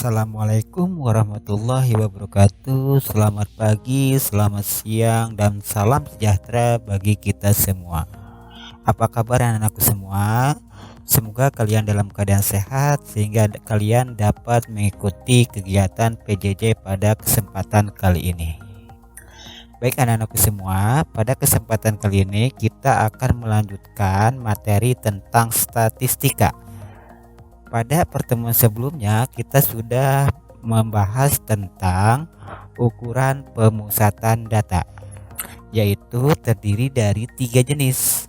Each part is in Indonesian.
Assalamualaikum warahmatullahi wabarakatuh. Selamat pagi, selamat siang, dan salam sejahtera bagi kita semua. Apa kabar anak-anakku semua? Semoga kalian dalam keadaan sehat sehingga kalian dapat mengikuti kegiatan PJJ pada kesempatan kali ini. Baik anak-anakku semua, pada kesempatan kali ini kita akan melanjutkan materi tentang statistika. Pada pertemuan sebelumnya kita sudah membahas tentang ukuran pemusatan data, yaitu terdiri dari 3 jenis: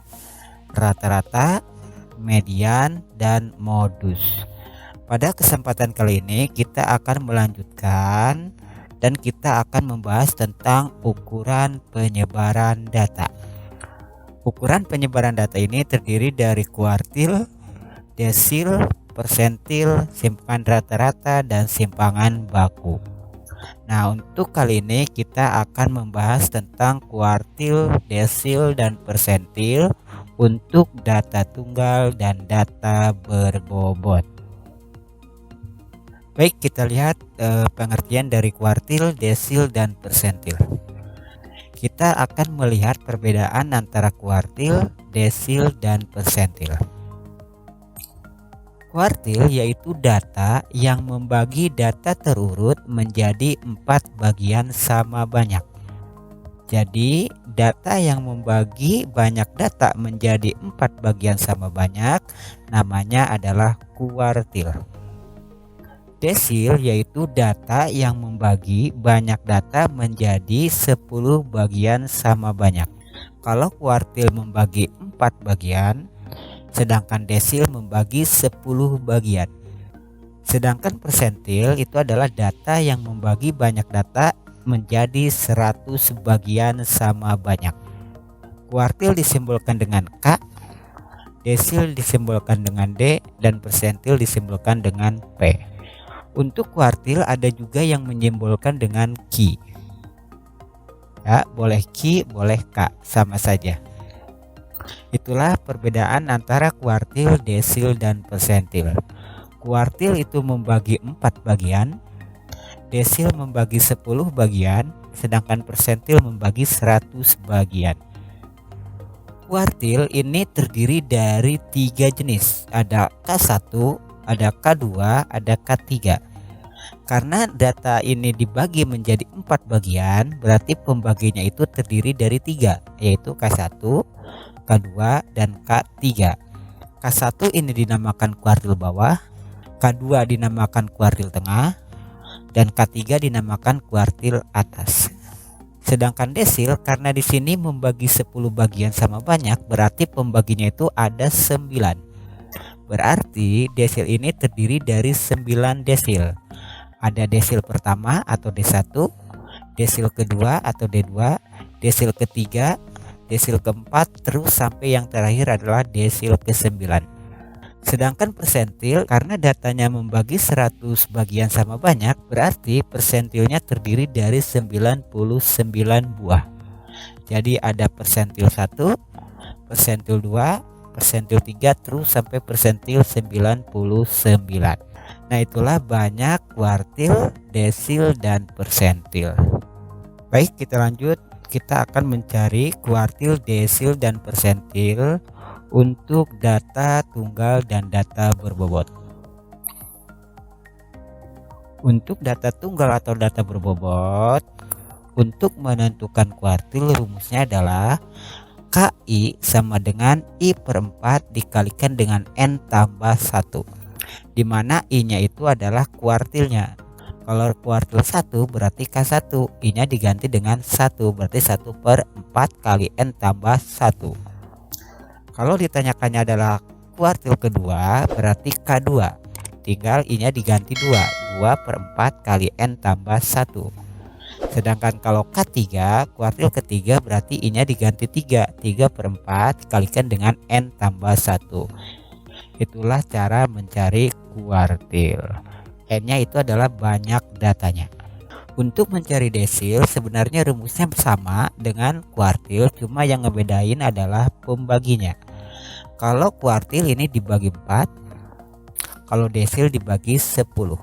rata-rata, median, dan modus. Pada kesempatan kali ini kita akan melanjutkan dan kita akan membahas tentang ukuran penyebaran data. Ukuran penyebaran data ini terdiri dari kuartil, desil, persentil, simpangan rata-rata, dan simpangan baku. Nah, untuk kali ini kita akan membahas tentang kuartil, desil, dan persentil untuk data tunggal dan data berbobot. Baik, kita lihat pengertian dari kuartil, desil, dan persentil. Kita akan melihat perbedaan antara kuartil, desil, dan persentil. Kuartil yaitu data yang membagi data terurut menjadi 4 bagian sama banyak. Jadi data yang membagi banyak data menjadi 4 bagian sama banyak namanya adalah kuartil. Desil yaitu data yang membagi banyak data menjadi 10 bagian sama banyak. Kalau kuartil membagi 4 bagian, sedangkan desil membagi 10 bagian. Sedangkan persentil itu adalah data yang membagi banyak data menjadi 100 bagian sama banyak. Kuartil disimbolkan dengan K, desil disimbolkan dengan D, dan persentil disimbolkan dengan P. Untuk kuartil ada juga yang menyimbolkan dengan Q. Ya, boleh Q, boleh K, sama saja. Itulah perbedaan antara kuartil, desil, dan persentil. Kuartil itu membagi 4 bagian, desil membagi 10 bagian, sedangkan persentil membagi 100 bagian. Kuartil ini terdiri dari 3 jenis, ada K1, ada K2, ada K3. Karena data ini dibagi menjadi 4 bagian, berarti pembaginya itu terdiri dari 3, yaitu K1, K2, dan K3. K1 ini dinamakan kuartil bawah, K2 dinamakan kuartil tengah, dan K3 dinamakan kuartil atas. Sedangkan desil karena di sini membagi 10 bagian sama banyak, berarti pembaginya itu ada 9. Berarti desil ini terdiri dari 9 desil. Ada desil pertama atau D1, desil kedua atau D2, desil ketiga, desil keempat, terus sampai yang terakhir adalah desil ke-9. Sedangkan persentil karena datanya membagi 100 bagian sama banyak, berarti persentilnya terdiri dari 99 buah. Jadi ada persentil 1, persentil 2, persentil 3, terus sampai persentil 99. Nah, itulah banyak kuartil, desil, dan persentil. Baik, kita lanjut. Kita akan mencari kuartil, desil, dan persentil untuk data tunggal dan data berbobot. Untuk data tunggal atau data berbobot, untuk menentukan kuartil rumusnya adalah KI sama dengan I/4 dikalikan dengan N tambah 1, di mana I-nya itu adalah kuartilnya. Kalau kuartil 1 berarti K1, I-nya diganti dengan 1, berarti 1/4 kali N tambah 1. Kalau ditanyakannya adalah kuartil kedua berarti K2, tinggal I-nya diganti 2, 2/4 kali N tambah 1. Sedangkan kalau K3, kuartil ketiga berarti I-nya diganti 3, 3/4 dikalikan dengan N tambah 1. Itulah cara mencari kuartil. N-nya itu adalah banyak datanya. Untuk mencari desil sebenarnya rumusnya sama dengan kuartil, cuma yang ngebedain adalah pembaginya. Kalau kuartil ini dibagi 4, kalau desil dibagi 10.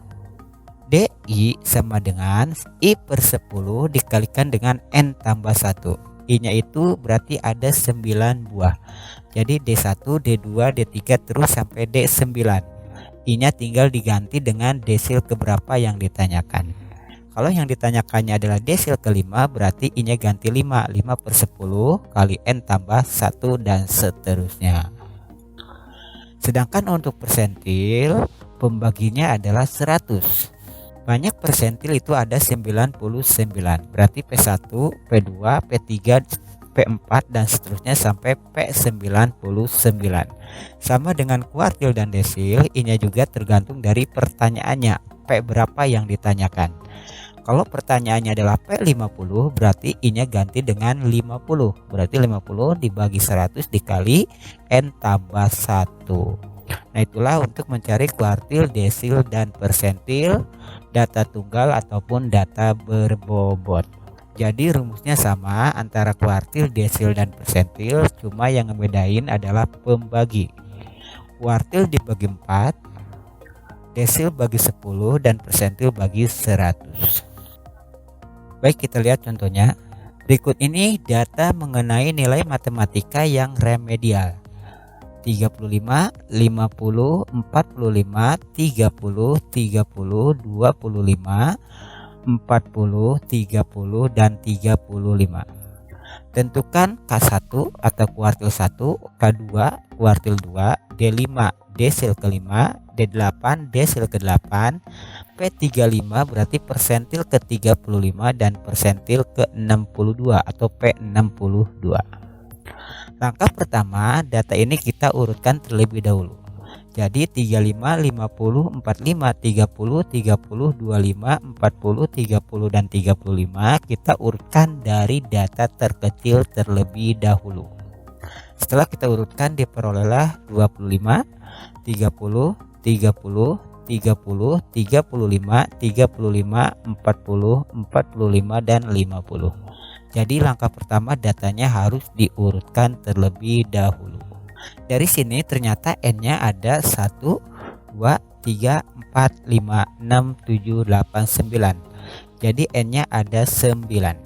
DI sama dengan I per 10 dikalikan dengan N tambah 1. I nya itu berarti ada 9 buah. Jadi D1, D2, D3 terus sampai D9. I nya tinggal diganti dengan desil keberapa yang ditanyakan. Kalau yang ditanyakannya adalah desil kelima, berarti I nya ganti 5. 5 per 10 kali N tambah 1 dan seterusnya. Sedangkan untuk persentil, pembaginya adalah 100. Banyak persentil itu ada 99. Berarti P1, P2, P3, P4 dan seterusnya sampai P99. Sama dengan kuartil dan desil, I-nya juga tergantung dari pertanyaannya, P berapa yang ditanyakan. Kalau pertanyaannya adalah P50, berarti I-nya ganti dengan 50. Berarti 50 dibagi 100 dikali N tambah 1. Nah, itulah untuk mencari kuartil, desil, dan persentil, data tunggal ataupun data berbobot. Jadi rumusnya sama antara kuartil, desil, dan persentil, cuma yang ngebedain adalah pembagi. Kuartil dibagi 4, desil bagi 10, dan persentil bagi 100. Baik, kita lihat contohnya. Berikut ini data mengenai nilai matematika yang remedial. 35, 50, 45, 30, 30, 25, 40, 30, dan 35. Tentukan K1 atau kuartil 1, K2 kuartil 2, D5 desil kelima, D8 desil ke-8, P35 berarti persentil ke-35 dan persentil ke-62 atau P62. Langkah pertama, data ini kita urutkan terlebih dahulu. Jadi 35, 50, 45, 30, 30, 25, 40, 30, dan 35 kita urutkan dari data terkecil terlebih dahulu. Setelah kita urutkan, diperolehlah 25, 30, 30, 30, 35, 35, 40, 45, dan 50. Jadi langkah pertama datanya harus diurutkan terlebih dahulu. Dari sini ternyata N-nya ada 1, 2, 3, 4, 5, 6, 7, 8, 9. Jadi N-nya ada 9.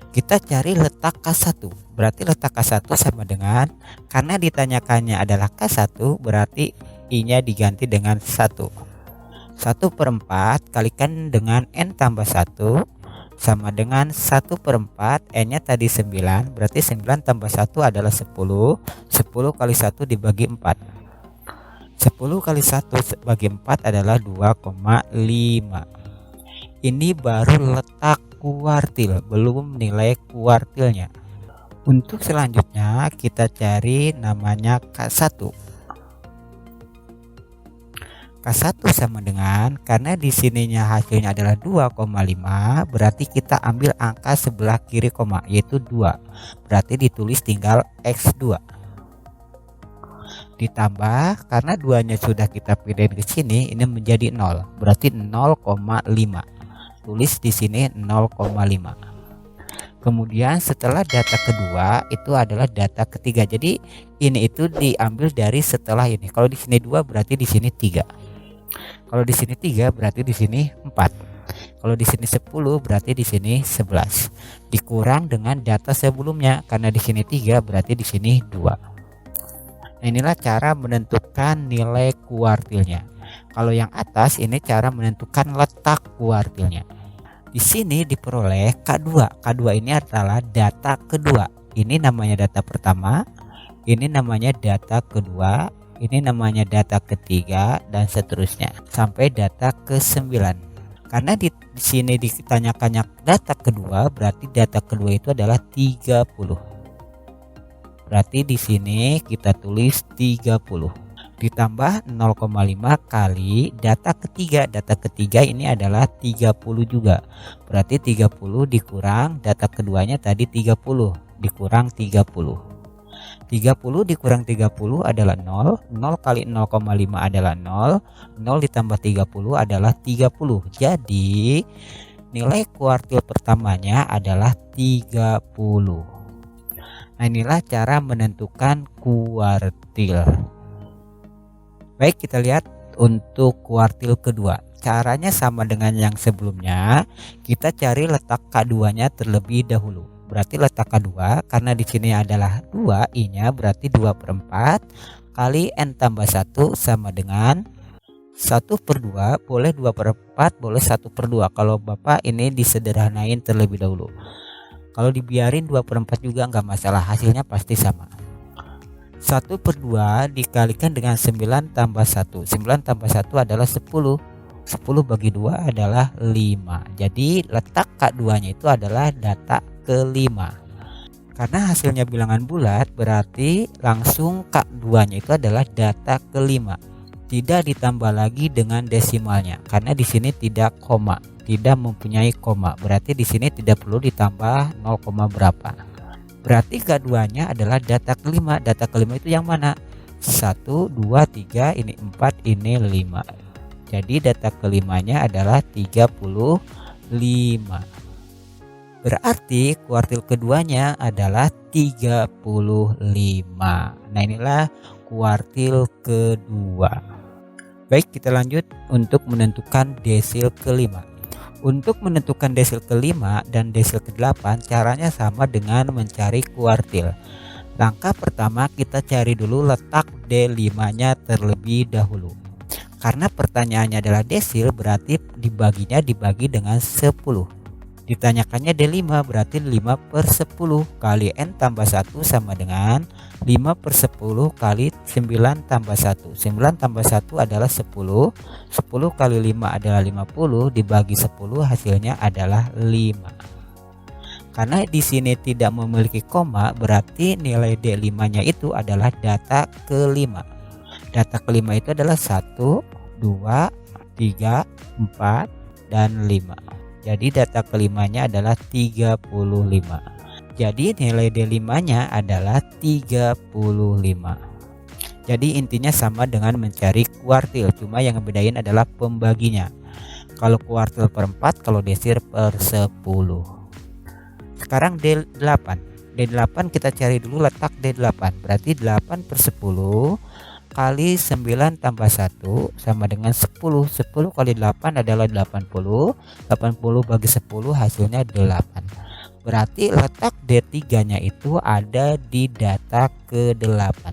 Kita cari letak K1. Berarti letak K1 sama dengan, karena ditanyakannya adalah K1, berarti I-nya diganti dengan 1. 1/4 kalikan dengan N tambah 1 sama dengan 1/4. N-nya tadi 9, berarti 9 tambah 1 adalah 10. 10 kali 1 dibagi 4. 10 kali 1 bagi 4 adalah 2,5. Ini baru letak kuartil, belum nilai kuartilnya. Untuk selanjutnya kita cari namanya K1. K1 sama dengan, karena di sininya hasilnya adalah 2,5, berarti kita ambil angka sebelah kiri koma, yaitu 2. Berarti ditulis tinggal X2. Ditambah, karena 2-nya sudah kita pindahin ke sini, ini menjadi 0. Berarti 0,5. Tulis di sini 0,5. Kemudian setelah data kedua itu adalah data ketiga. Jadi ini itu diambil dari setelah ini. Kalau di sini 2 berarti di sini 3. Kalau di sini 3 berarti di sini 4. Kalau di sini 10 berarti di sini 11. Dikurang dengan data sebelumnya, karena di sini 3 berarti di sini 2. Nah, inilah cara menentukan nilai kuartilnya. Kalau yang atas ini cara menentukan letak kuartilnya. Di sini diperoleh K2. K2 ini adalah data kedua. Ini namanya data pertama, ini namanya data kedua, ini namanya data ketiga, dan seterusnya sampai data ke-9. Karena di sini ditanyakannya data kedua, berarti data kedua itu adalah 30. Berarti di sini kita tulis 30. Ditambah 0,5 kali data ketiga. Data ketiga ini adalah 30 juga. Berarti 30 dikurang data keduanya tadi 30 dikurang 30. 30 dikurang 30 adalah 0. 0 kali 0,5 adalah 0. 0 ditambah 30 adalah 30. Jadi nilai kuartil pertamanya adalah 30. Nah, inilah cara menentukan kuartil. Baik, kita lihat untuk kuartil kedua. Caranya sama dengan yang sebelumnya, kita cari letak K2 nya terlebih dahulu. Berarti letak K2 karena di sini adalah 2, I-nya berarti 2/4 kali N tambah 1 sama dengan 1/2, boleh 2/4, boleh 1/2. Kalau Bapak ini disederhanain terlebih dahulu. Kalau dibiarin 2/4 juga nggak masalah, hasilnya pasti sama. 1/2 dikalikan dengan 9 tambah 1. 9 tambah 1 adalah 10. 10 bagi 2 adalah 5. Jadi letak K2 nya itu adalah data kelima. Karena hasilnya bilangan bulat, berarti langsung K2 nya itu adalah data kelima. Tidak ditambah lagi dengan desimalnya karena di sini tidak koma, tidak mempunyai koma. Berarti di sini tidak perlu ditambah 0, berapa. Berarti K2 nya adalah data kelima. Data kelima itu yang mana? 1, 2, 3, ini 4, ini 5. Jadi data kelimanya adalah 35. Berarti kuartil keduanya adalah 35. Nah, inilah kuartil kedua. Baik, kita lanjut untuk menentukan desil kelima. Untuk menentukan desil kelima dan desil ke-8 caranya sama dengan mencari kuartil. Langkah pertama kita cari dulu letak D5 nya terlebih dahulu. Karena pertanyaannya adalah desil, berarti dibaginya dibagi dengan 10. Ditanyakannya D5, berarti 5/10 kali N tambah 1 sama dengan 5/10 kali 9 tambah 1. 9 tambah 1 adalah 10. 10 kali 5 adalah 50, dibagi 10 hasilnya adalah 5. Karena di sini tidak memiliki koma, berarti nilai D5-nya itu adalah data kelima. Data kelima itu adalah 1, 2, 3, 4, dan 5. Jadi data kelimanya adalah 35. Jadi nilai D5-nya adalah 35. Jadi intinya sama dengan mencari kuartil, cuma yang ngebedain adalah pembaginya. Kalau kuartil per 4, kalau desil per 10. Sekarang D8. D8 kita cari dulu letak D8. Berarti 8/10 kali 9 tambah 1 sama dengan 10. 10 kali 8 adalah 80. 80 bagi 10 hasilnya 8. Berarti letak D3 nya itu ada di data ke-8.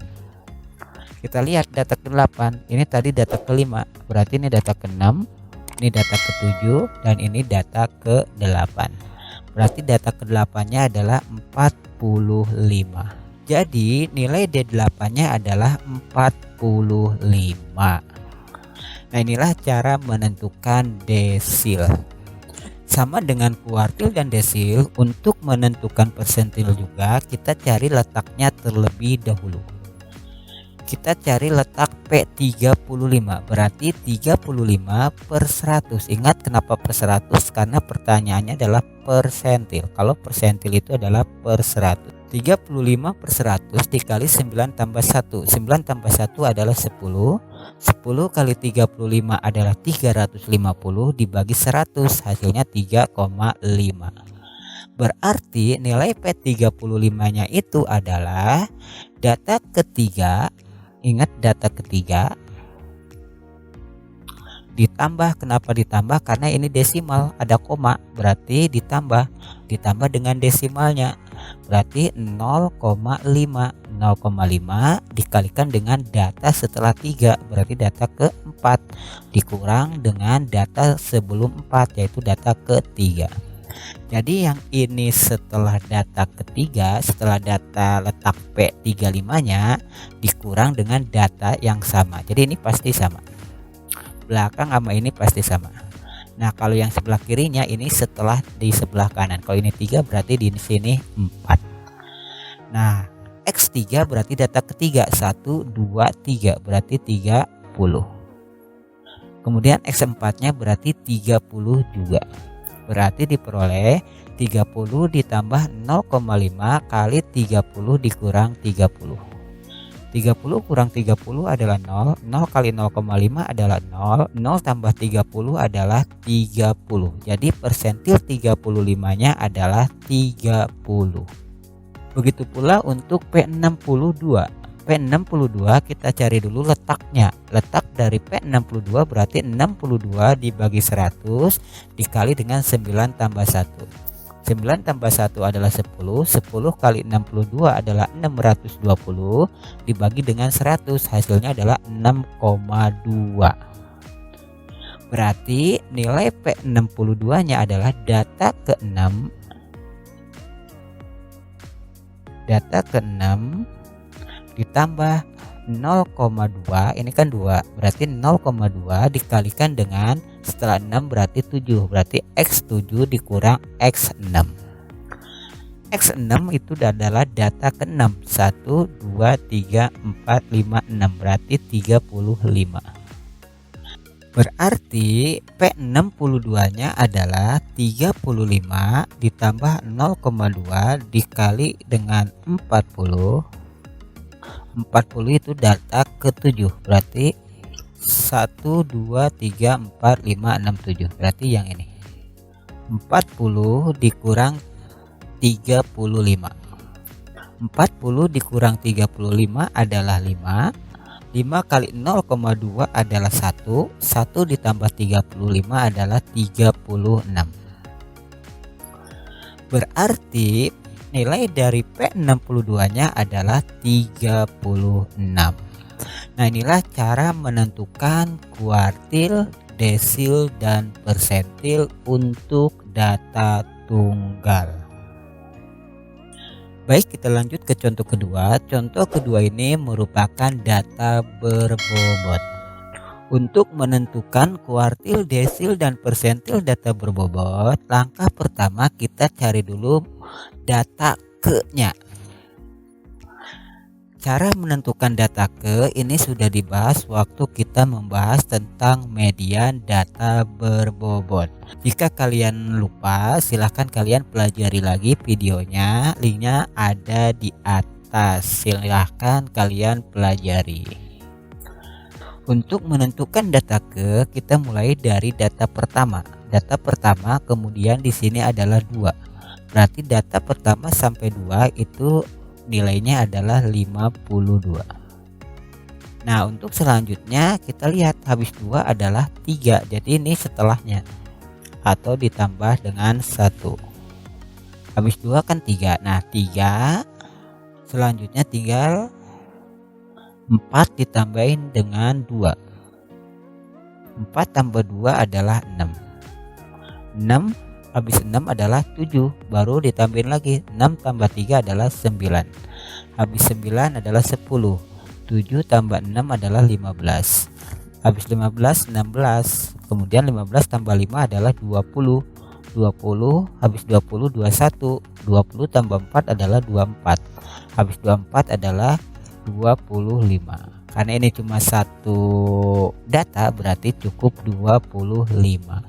Kita lihat data ke-8. Ini tadi data ke-5. Berarti ini data ke-6, ini data ke-7, dan ini data ke-8. Berarti data ke-8 nya adalah 45. Jadi nilai D8-nya adalah 45. Nah, inilah cara menentukan desil. Sama dengan kuartil dan desil, untuk menentukan persentil juga kita cari letaknya terlebih dahulu. Kita cari letak P35, berarti 35/100. Ingat kenapa per 100? Karena pertanyaannya adalah persentil. Kalau persentil itu adalah per 100. 35/100 dikali 9 tambah 1. 9 tambah 1 adalah 10. 10 kali 35 adalah 350, dibagi 100 hasilnya 3,5. Berarti nilai P35-nya itu adalah data ketiga. Ingat data ketiga ditambah. Kenapa ditambah? Karena ini desimal, ada koma, berarti ditambah dengan desimalnya. Berarti 0,5. 0,5 dikalikan dengan data setelah 3, berarti data ke-4 dikurang dengan data sebelum 4, yaitu data ketiga. Jadi yang ini setelah data ketiga, setelah data letak P35-nya dikurang dengan data yang sama. Jadi ini pasti sama. Belakang sama ini pasti sama. Nah, kalau yang sebelah kirinya ini setelah di sebelah kanan. Kalau ini 3 berarti di sini 4. Nah, X3 berarti data ketiga, 1, 2, 3 berarti 30. Kemudian X4-nya berarti 30 juga. Berarti diperoleh 30 ditambah 0,5 kali 30 dikurang 30. 30 kurang 30 adalah 0. 0 kali 0,5 adalah 0. 0 tambah 30 adalah 30. Jadi persentil 35-nya adalah 30. Begitu pula untuk P62. P62 kita cari dulu letaknya. Letak dari P62 berarti 62 dibagi 100 dikali dengan 9 tambah 1. 9 tambah 1 adalah 10. 10 kali 62 adalah 620 dibagi dengan 100, hasilnya adalah 6,2. Berarti nilai P62 nya adalah data ke-6 ditambah 0,2, ini kan 2, berarti 0,2 dikalikan dengan setelah 6 berarti 7, berarti X7 dikurang X6. X6 itu adalah data ke-6, 1, 2, 3, 4, 5, 6, berarti 35. Berarti P62 nya adalah 35 ditambah 0,2 dikali dengan 40. 40 itu data ke-7, berarti 1, 2, 3, 4, 5, 6, 7, berarti yang ini 40 dikurang 35. 40 dikurang 35 adalah 5. 5 kali 0,2 adalah 1. 1 ditambah 35 adalah 36. Berarti nilai dari P62 nya adalah 36. Nah, inilah cara menentukan kuartil, desil, dan persentil untuk data tunggal. Baik, kita lanjut ke contoh kedua. Contoh kedua ini merupakan data berbobot. Untuk menentukan kuartil, desil, dan persentil data berbobot, langkah pertama kita cari dulu data ke-nya. Cara menentukan data ke ini sudah dibahas waktu kita membahas tentang median data berbobot. Jika kalian lupa, silahkan kalian pelajari lagi videonya, linknya ada di atas, silahkan kalian pelajari. Untuk menentukan data ke, kita mulai dari data pertama. Data pertama kemudian di sini adalah 2. Berarti data pertama sampai 2 itu nilainya adalah 52. Nah, untuk selanjutnya kita lihat habis 2 adalah 3. Jadi ini setelahnya atau ditambah dengan 1. Habis 2 kan 3. Nah, 3 selanjutnya tinggal 4 ditambahin dengan 2. 4 tambah 2 adalah 6. 6 habis 6 adalah 7, baru ditambahin lagi 6 tambah 3 adalah 9. Habis 9 adalah 10. 7 tambah 6 adalah 15. Habis 15 16. Kemudian 15 tambah 5 adalah 20. 20 habis 20 21. 20 tambah 4 adalah 24. Habis 24 adalah 25. Karena ini cuma satu data berarti cukup 25.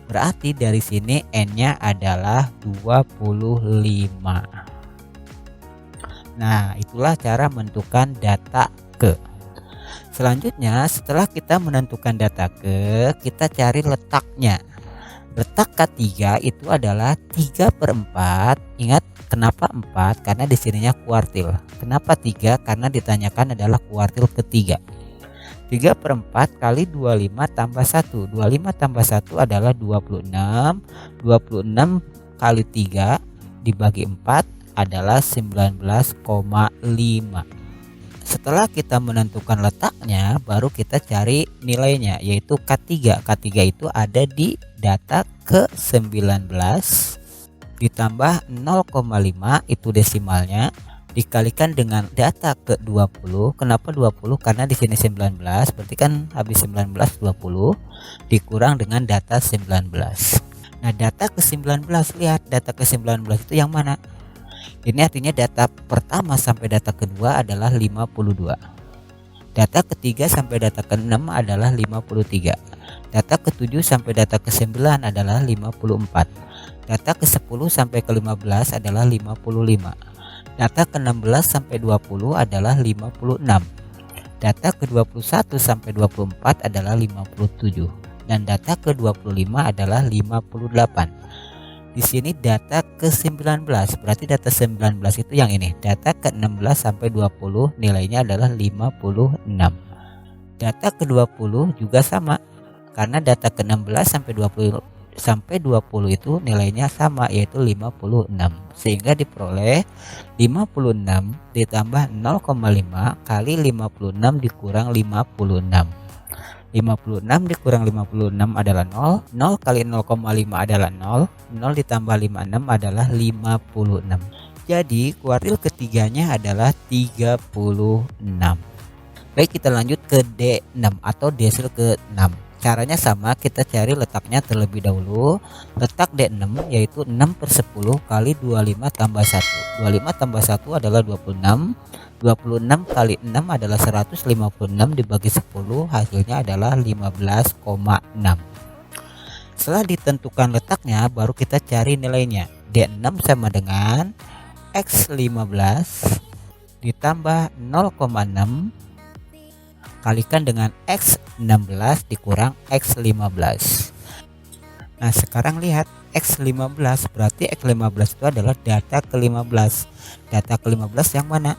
Berarti dari sini N-nya adalah 25. Nah, itulah cara menentukan data ke. Selanjutnya, setelah kita menentukan data ke, kita cari letaknya. Letak K3 itu adalah 3/4. Ingat kenapa 4? Karena di sininya kuartil. Kenapa 3? Karena ditanyakan adalah kuartil ketiga. 3/4 kali 25 tambah 1. 25 tambah 1 adalah 26. 26 kali 3 dibagi 4 adalah 19,5. Setelah kita menentukan letaknya, baru kita cari nilainya, yaitu K3. K3 itu ada di data ke-19 ditambah 0,5 itu desimalnya, dikalikan dengan data ke-20. Kenapa 20? Karena di sini 19, berarti kan habis 19 20 dikurang dengan data 19. Nah, data ke-19, lihat data ke-19 itu yang mana? Ini artinya data pertama sampai data kedua adalah 52. Data ketiga sampai data ke-6 adalah 53. Data ke-7 sampai data ke-9 adalah 54. Data ke-10 sampai ke-15 adalah 55. Data ke-16 sampai 20 adalah 56. Data ke-21 sampai 24 adalah 57. Dan data ke-25 adalah 58. Di sini data ke-19, berarti data 19 itu yang ini. Data ke-16 sampai 20 nilainya adalah 56. Data ke-20 juga sama, karena data ke-16 sampai 20 itu nilainya sama, yaitu 56. Sehingga diperoleh 56 ditambah 0,5 kali 56 dikurang 56. 56 dikurang 56 adalah 0, 0 kali 0,5 adalah 0, 0 ditambah 56 adalah 56. Jadi kuartil ketiganya adalah 36. Baik, kita lanjut ke D6 atau desil ke-6. Caranya sama, kita cari letaknya terlebih dahulu. Letak D6 yaitu 6/10 kali 25 tambah 1. 25 tambah 1 adalah 26. 26 kali 6 adalah 156 dibagi 10, hasilnya adalah 15,6. Setelah ditentukan letaknya, baru kita cari nilainya. D6 sama dengan X15 ditambah 0,6 kalikan dengan X16 dikurang X15. Nah, sekarang lihat X15, berarti X15 itu adalah data ke-15. Data ke-15 yang mana?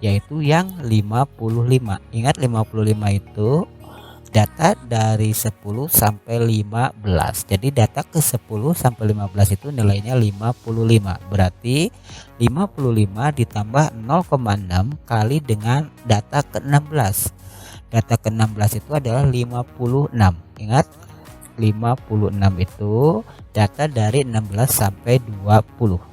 Yaitu yang 55. Ingat 55 itu data dari 10 sampai 15. Jadi data ke 10 sampai 15 itu nilainya 55. Berarti 55 ditambah 0,6 kali dengan data ke-16. Data ke-16 itu adalah 56. Ingat 56 itu data dari 16 sampai 20.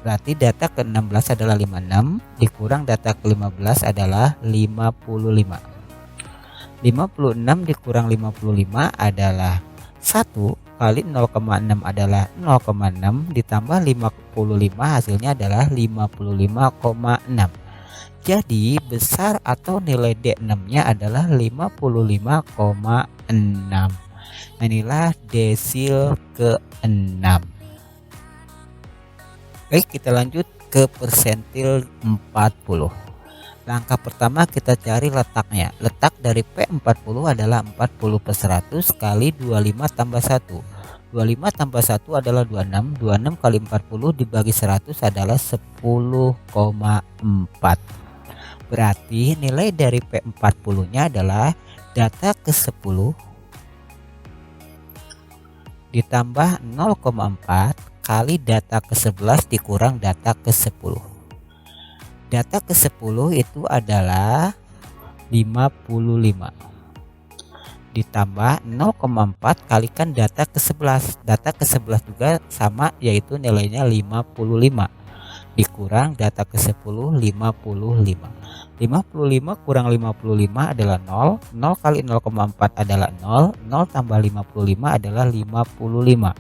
Berarti data ke-16 adalah 56 dikurang data ke-15 adalah 55. 56 dikurang 55 adalah 1 kali 0,6 adalah 0,6 ditambah 55 hasilnya adalah 55,6. Jadi besar atau nilai D6-nya adalah 55,6. Inilah desil ke-6. Baik, kita lanjut ke persentil 40. Langkah pertama kita cari letaknya. Letak dari P40 adalah 40/100 kali 25 tambah 1. 25 tambah 1 adalah 26. 26 kali 40 dibagi 100 adalah 10,4. Berarti nilai dari P40 nya adalah data ke-10 ditambah 0,4 kali data ke-11 dikurang data ke-10. Data ke-10 itu adalah 55 ditambah 0,4 kalikan data ke-11. Data ke-11 juga sama, yaitu nilainya 55 dikurang data ke-10 55. 55 kurang 55 adalah 0. 0 kali 0,4 adalah 0. 0 tambah 55 adalah 55.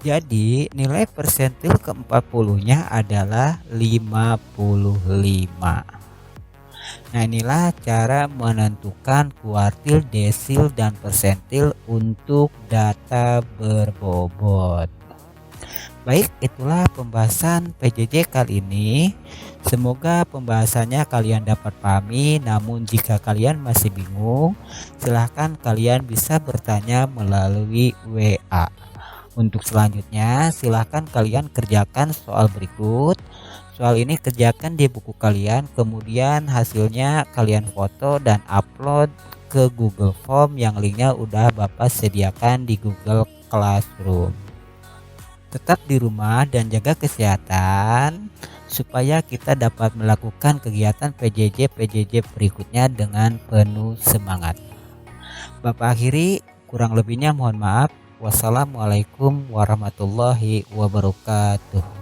Jadi nilai persentil ke-40 nya adalah 55. Nah, inilah cara menentukan kuartil, desil, dan persentil untuk data berbobot. Baik, itulah pembahasan PJJ kali ini. Semoga pembahasannya kalian dapat pahami. Namun jika kalian masih bingung, silahkan kalian bisa bertanya melalui WA. Untuk selanjutnya, silahkan kalian kerjakan soal berikut. Soal ini kerjakan di buku kalian, kemudian hasilnya kalian foto dan upload ke Google Form yang linknya udah Bapak sediakan di Google Classroom. Tetap di rumah dan jaga kesehatan supaya kita dapat melakukan kegiatan PJJ berikutnya dengan penuh semangat. Bapak akhiri, kurang lebihnya mohon maaf. Wassalamualaikum warahmatullahi wabarakatuh.